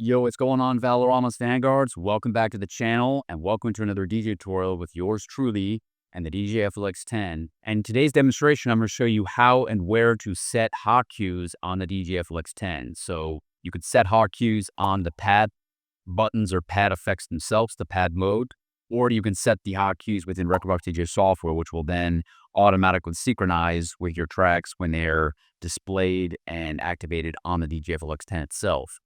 Yo, what's going on, Valoramous Vanguards? Welcome back to the channel and welcome to another DJ tutorial with yours truly and the DDJ-FLX10. And in today's demonstration, I'm going to show you how and where to set hot cues on the DDJ-FLX10. So you could set hot cues on the pad buttons or pad effects themselves, the pad mode, or you can set the hot cues within Rekordbox DJ software, which will then automatically synchronize with your tracks when they're displayed and activated on the DDJ-FLX10 itself.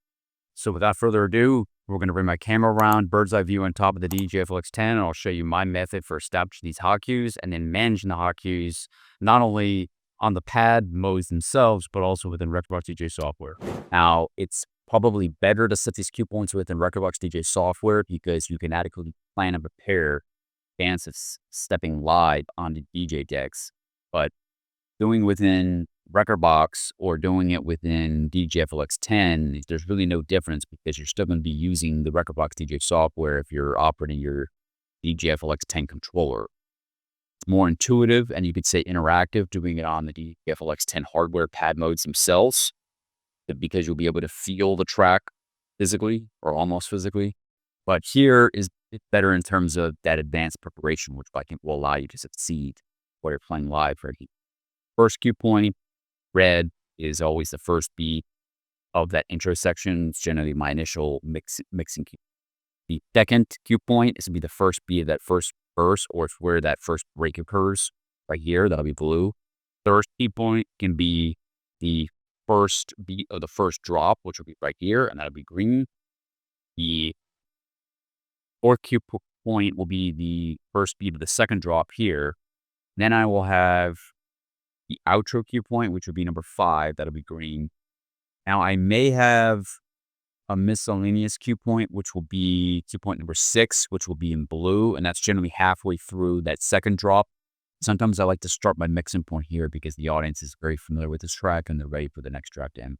So without further ado, we're going to bring my camera around, bird's eye view on top of the DDJ-FLX10, and I'll show you my method for establishing these hot cues and then managing the hot cues, not only on the pad modes themselves, but also within Rekordbox DJ software. Now, it's probably better to set these cue points within Rekordbox DJ software because you can adequately plan and prepare advance of stepping live on the DJ decks. But doing within Rekordbox or doing it within DDJ-FLX10, there's really no difference because you're still going to be using the Rekordbox DJ software if you're operating your DDJ-FLX10 controller. It's more intuitive and you could say interactive doing it on the DDJ-FLX10 hardware pad modes themselves because you'll be able to feel the track physically or almost physically. But here is better in terms of that advanced preparation, which I think will allow you to succeed while you're playing live right here. First cue point, red, is always the first beat of that intro section. It's generally my initial mixing cue. The second cue point is to be the first beat of that first verse, or it's where that first break occurs right here. That'll be blue. Third cue point can be the first beat of the first drop, which will be right here, and that'll be green. The fourth cue point will be the first beat of the second drop here. Then I will have the outro cue point, which would be number 5. That'll be green. Now, I may have a miscellaneous cue point, which will be cue point number 6, which will be in blue, and that's generally halfway through that second drop. Sometimes I like to start my mixing point here because the audience is very familiar with this track and they're ready for the next track to end.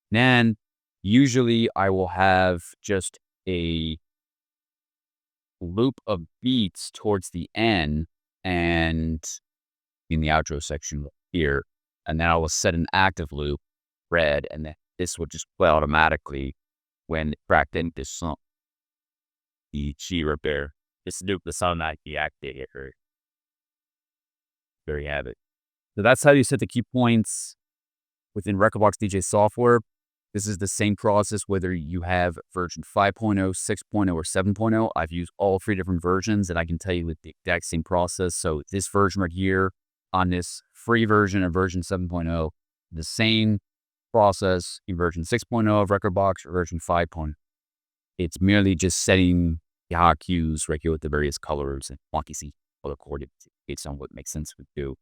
Then, usually I will have just a loop of beats towards the end and in the outro section here, and then I will set an active loop, red, and then this will just play automatically when the track then this song. The G right there. This loop, the sound that he activated. There you have it. So that's how you set the cue points within Rekordbox DJ software. This is the same process whether you have version 5.0, 6.0, or 7.0. I've used all 3 different versions, and I can tell you with the exact same process. So this version right here, on this free version of version 7.0, the same process in version 6.0 of Rekordbox or version 5.0. It's merely just setting the hot cues right here with the various colors and wonky see color coordinates based on what makes sense with you.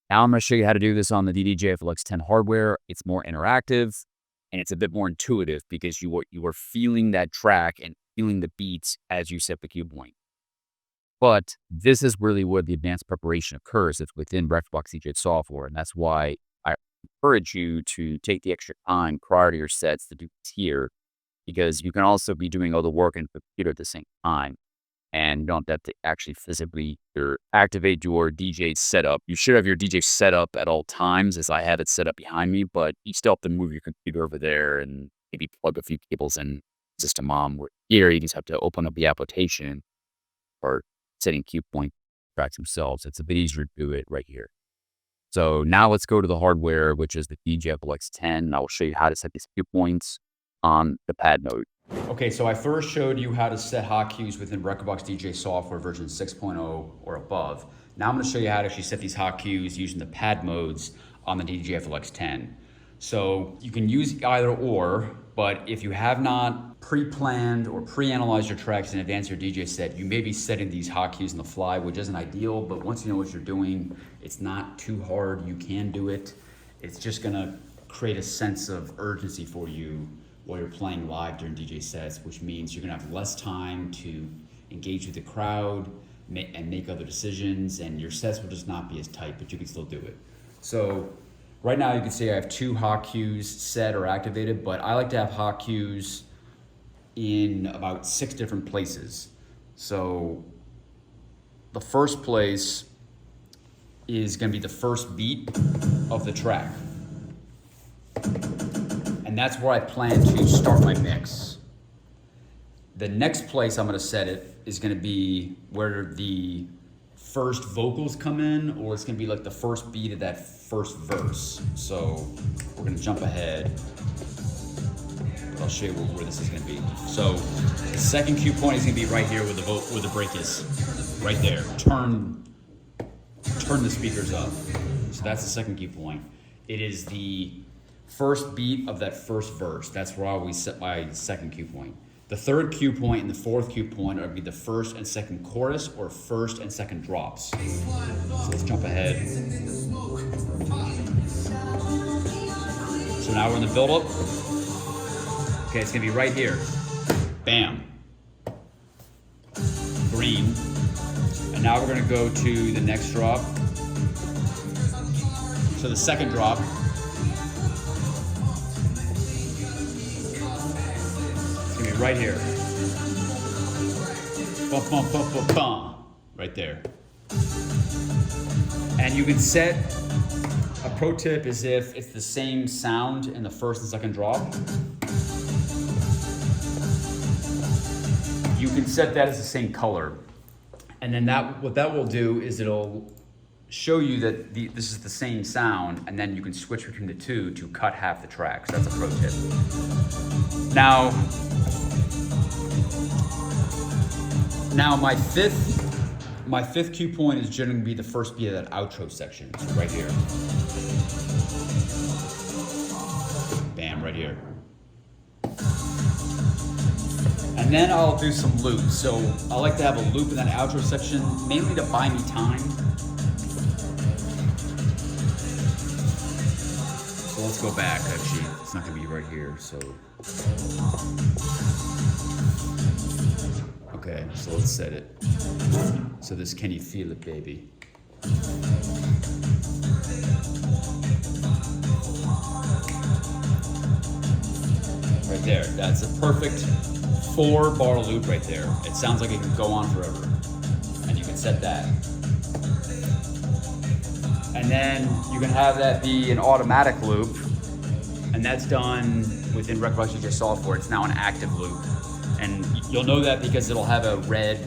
Now I'm going to show you how to do this on the DDJ-FLX10 hardware. It's more interactive and it's a bit more intuitive because you are feeling that track and feeling the beats as you set the cue point. But this is really where the advanced preparation occurs. It's within Rekordbox DJ software, and that's why I encourage you to take the extra time prior to your sets to do this here, because you can also be doing all the work in the computer at the same time, and you don't have to actually physically activate your DJ setup. You should have your DJ set up at all times, as I have it set up behind me, but you still have to move your computer over there and maybe plug a few cables in system on. Where here, you just have to open up the application or setting cue point tracks themselves. It's a bit easier to do it right here. So now let's go to the hardware, which is the DDJ-FLX10. I will show you how to set these cue points on the pad mode. Okay, so I first showed you how to set hot cues within Rekordbox DJ software version 6.0 or above. Now I'm going to show you how to actually set these hot cues using the pad modes on the DDJ-FLX10. So you can use either or, but if you have not pre-planned or pre-analyzed your tracks in advance of your DJ set, you may be setting these hot cues on the fly, which isn't ideal, but once you know what you're doing, it's not too hard. You can do it. It's just gonna create a sense of urgency for you while you're playing live during DJ sets, which means you're gonna have less time to engage with the crowd and make other decisions, and your sets will just not be as tight, but you can still do it. So right now you can see I have 2 hot cues set or activated, but I like to have hot cues in about 6 different places. So the first place is going to be the first beat of the track. And that's where I plan to start my mix. The next place I'm gonna set it is gonna be where the first vocals come in, or it's gonna be like the first beat of that first verse. So we're gonna jump ahead. I'll show you where this is gonna be. So the second cue point is gonna be right here where the break is. Right there. Turn the speakers up. So that's the second cue point. It is the first beat of that first verse. That's where I always set my second cue point. The third cue point and the fourth cue point are gonna be the first and second chorus or first and second drops. So let's jump ahead. So now we're in the build-up. Okay, it's gonna be right here. Bam. Green. And now we're gonna go to the next drop. So the second drop. It's gonna be right here. Bum, bum, bum, bum, bum. Right there. And you can set, a pro tip is if it's the same sound in the first and second drop, you can set that as the same color. And then what that will do is it'll show you that this is the same sound, and then you can switch between the two to cut half the track. So that's a pro tip. Now my fifth cue point is generally gonna be the first beat of that outro section. So right here. Bam, right here. And then I'll do some loops. So I like to have a loop in that outro section, mainly to buy me time. So let's go back, actually. It's not gonna be right here, so. Okay, so let's set it. So this Can You Feel It, Baby? Right there, that's a perfect 4-bar loop right there. It sounds like it can go on forever. And you can set that. And then you can have that be an automatic loop. And that's done within Rekordbox DJ software. It's now an active loop. And you'll know that because it'll have a red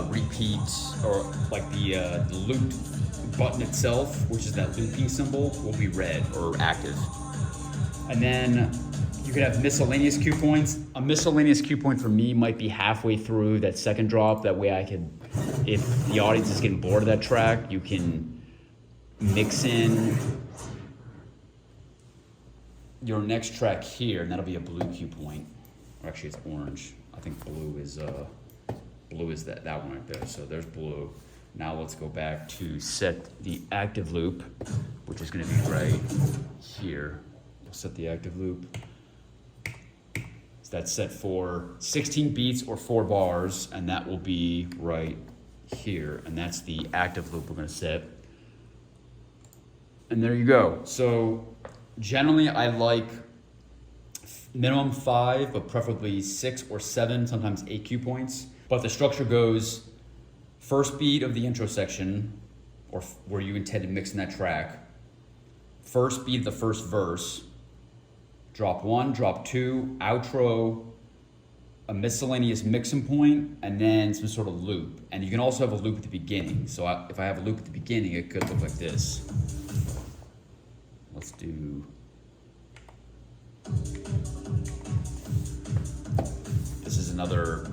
repeat, or like the loop button itself, which is that looping symbol, will be red or active. And then you could have miscellaneous cue points. A miscellaneous cue point for me might be halfway through that second drop. That way I could, if the audience is getting bored of that track, you can mix in your next track here, and that'll be a blue cue point. Or actually, it's orange. I think blue is that one right there. So there's blue. Now let's go back to set the active loop, which is going to be right here. We'll set the active loop. So that's set for 16 beats or 4 bars, and that will be right here. And that's the active loop we're going to set. And there you go. So generally, I like minimum 5, but preferably 6 or 7, sometimes 8 cue points. But the structure goes first beat of the intro section, or where you intend to mix in that track, first beat of the first verse, drop 1, drop 2, outro, a miscellaneous mixing point, and then some sort of loop. And you can also have a loop at the beginning. So if I have a loop at the beginning, it could look like this. Let's do. This is another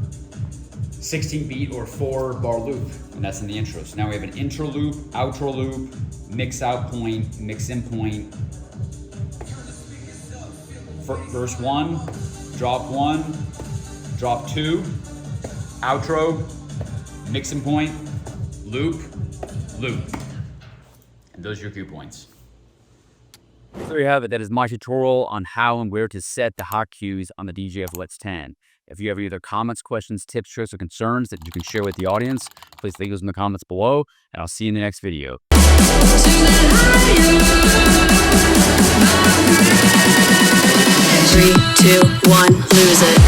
16 beat or 4-bar loop, and that's in the intro. So now we have an intro loop, outro loop, mix out point, mix in point. Verse 1, drop 1, drop 2, outro, mixing point, loop, loop. And those are your cue points. There you have it. That is my tutorial on how and where to set the hot cues on the DDJ-FLX10. If you have any other comments, questions, tips, tricks, or concerns that you can share with the audience, please leave those in the comments below, and I'll see you in the next video. 3, 2, 1, lose it.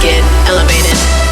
get elevated.